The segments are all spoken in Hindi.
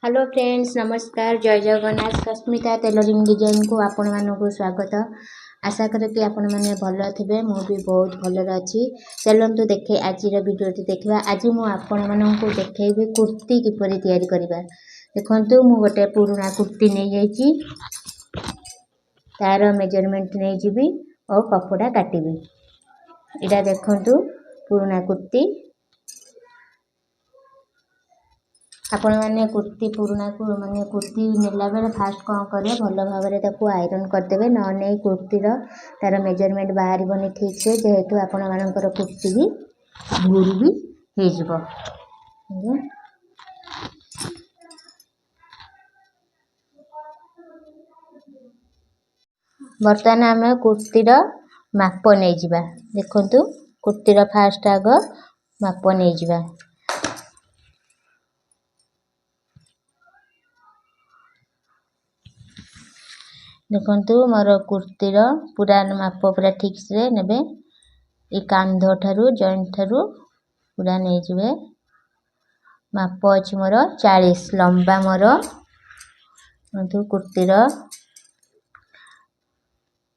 हेलो फ्रेंड्स, नमस्कार। जय जगन्नाथ। सस्मिता टेलरिंग डिजाइन को आपण मानक स्वागत। आशा करे कि आपण मैंने भल थे। मु भी बहुत भल अच्छी। चलतु देखे आज वीडियो देखा। आज मुझे आपण मानक देखी कुर्ती किपर तैयारी करवा। देखु मु गोटे पुराना कुर्ती नहीं जाइए, तार मेजरमेंट नहीं जीवी और कपड़ा काटिबी। इटा देखु पुराना कुर्ती। आपण मैंने कुर्ती पुराना को माने कुर्ती नेला बेले फास्ट कौन करें भल भाव में आयरन करदे न नहीं कुर्तीर तार मेजरमेंट बाहर ठीक से जेहेतु आपण मानकर कुर्ती भी भूल भी हो। बर्तमान आम कुर्तीर माप नहीं जावा। देखु कुर्तीर फास्ट आग माप नहीं जावा। देखु मोर कुर्तीर पूरा माप पूरा ठीक से नेबे। ये कांध ठारू जॉइंट ठारू पूरा नहीं जावे। माप अच्छी मोर 40 लंबा। मोर कुर्तीर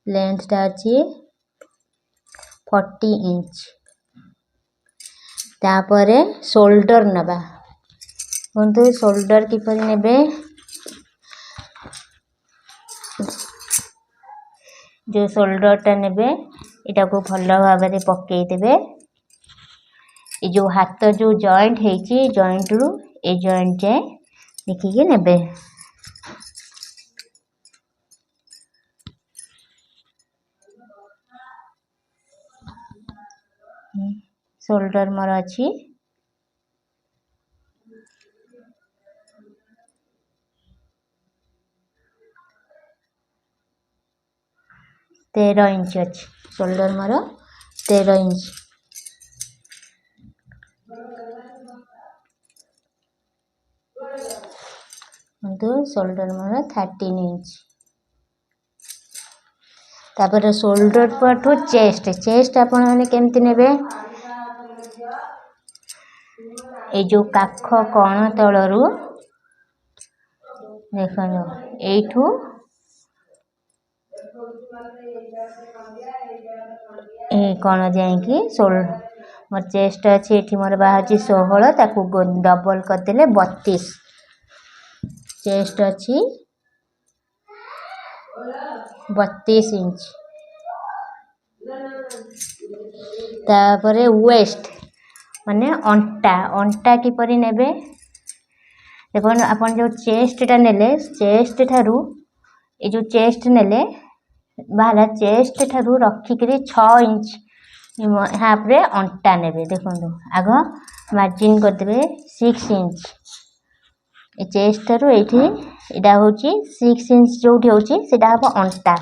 लेंथ टा अच्छी 40 इंच। तापरे शोल्डर नबा। देखु शोल्डर किपर नेबे। जो शोल्डर टा नेबे इटा को भल भाव में पकई देबे। ये जो हाथ जो जॉइंट है जॉइंट रु ए जॉइंट जाए देखिए नेबे। शोल्डर मोर अच्छी 13 इंच अच्छी। शोल्डर मोर 13 इंच। शोल्डर मोर 13 इंच। तापर शोल्डर पटू चेस्ट चेस्ट आपण माने केमती नेबे। ए जो काख कण तलरू देखो एठू कौन जाएगी मोर चेस्ट अच्छी ये मोर बाहर 16 ताकू डबल करदे 32 चेस्ट अच्छी 32 इंच। तापरे वेस्ट माने अंटा अंटा किपरि नेबे। देखो अपन जो चेस्ट टा नेले चेस्ट ठारू ये जो चेस्ट नेले बाहर चेस्ट ठारू रखिक 6 इंच हाफ रे अंटा नेबे। देखो आग मार्जिन करदे 6 इंच। ए चेस्ट ठारू एटा होची 6 इंच जोठी होची सेटा हम अंटा।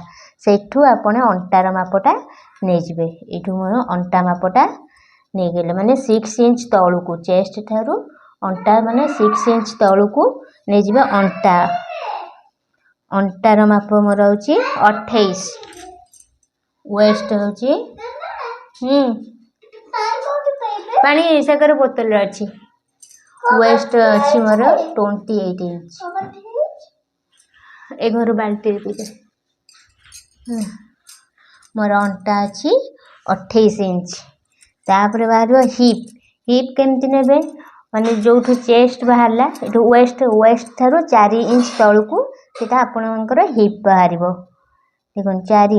सेठू आपण अंटार मापटा नहीं जिवे। एठू मोर अंटा मापटा नहीं गले माने 6 इंच तळू को चेस्ट ठारू अंटा माने 6 इंच तळू को नहीं जिवे अंटा। अंटार माप मोर होची 28। वेस्ट होची पानी सेकर बोतल अच्छी। वेस्ट अच्छी मोर 28 इंच। ए घर बाल्टी पीते मोर अंटा अच्छी 28 इंच। तापर बाहर हिप हिप केमती नेबे माने जो चेस्ट बाहरला वेस्ट वेस्ट थारू 4 इंच तल को सेटा आपणकर हिप बाहर। देखो 4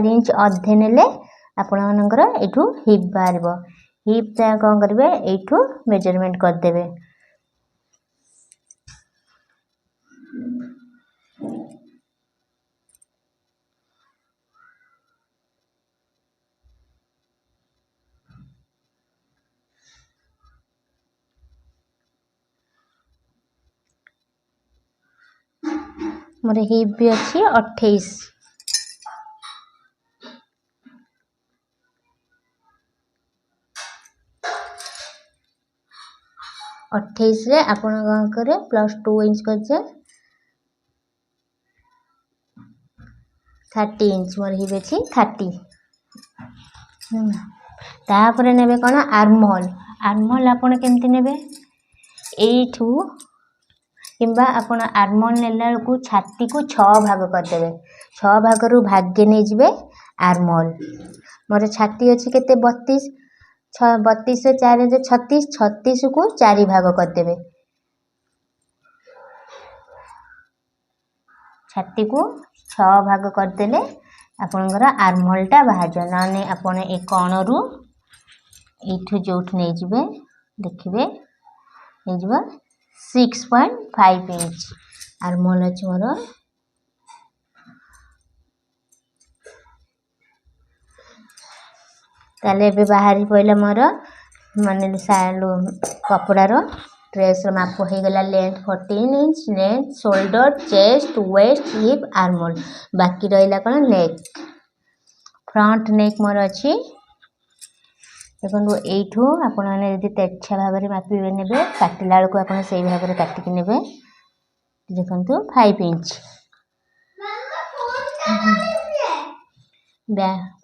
इंच अधे नेले आपण मानकर एठू हिप बाहर। हिप कौन करेंगे एठू मेजरमेंट करदे। मोर हिप भी अच्छी 28। रे आपण कौन करे +2 इंच कर 30 इंच। मोर हिप अच्छी 30। तापर नेबे कौन आर्महोल आर्महोल आपण केमती नेबे एठू किंबा आपण आर्मल नेला बेलू छाती को 6 भाग करदेवे 6 भाग भागे नहीं जिवे आर्मल मोर छाती अच्छी केते 32 32 से 4 36 36 को 4 भाग करदेवे छाती को 6 भाग करदेले आपणकर आर्मलटा बाहर जाए ना आपण ए कणरू एठू जोठ नहीं जिवे देखिए नहीं जिवा 6.5 इंच आर्मल अच्छी मोर ताले बाहरी पड़ा मोर माने कपड़ार ड्रेस माप हो गला length 14 inch length shoulder chest waist hip आर्मल बाकी रहा कौन नेक फ्रंट नेक मोर अच्छी देखो यू आपण मैंने तेरछा भाव में मापे ने काटिला बेलू आप भाव में काटिक ने देखु 5 इंच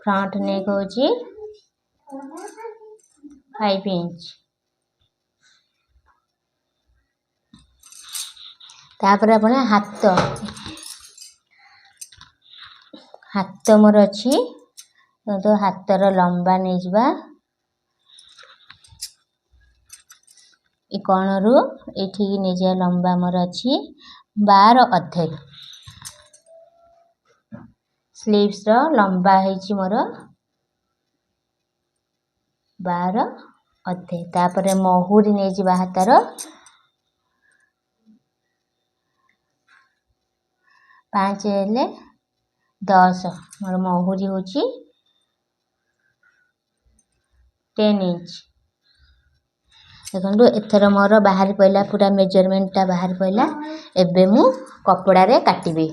फ्रंट नेक हो 5 इंच तापर अपने हाथ मोर अच्छी तो हाथर लंबा नहीं जावा ये कणरू ये नहीं जाए लंबा मोर अच्छी 12 अधे स्लीव्स रो लंबा है मोर 12 अधे तापर महुरी नहीं जावा हाथर 5 हेले 10 मोर महुरी हूँ 10 इंच देखो एथर मोर बाहर पड़ा पूरा मेजरमेंटा बाहर पड़ा एबे मु कपड़ा रे काटिबी।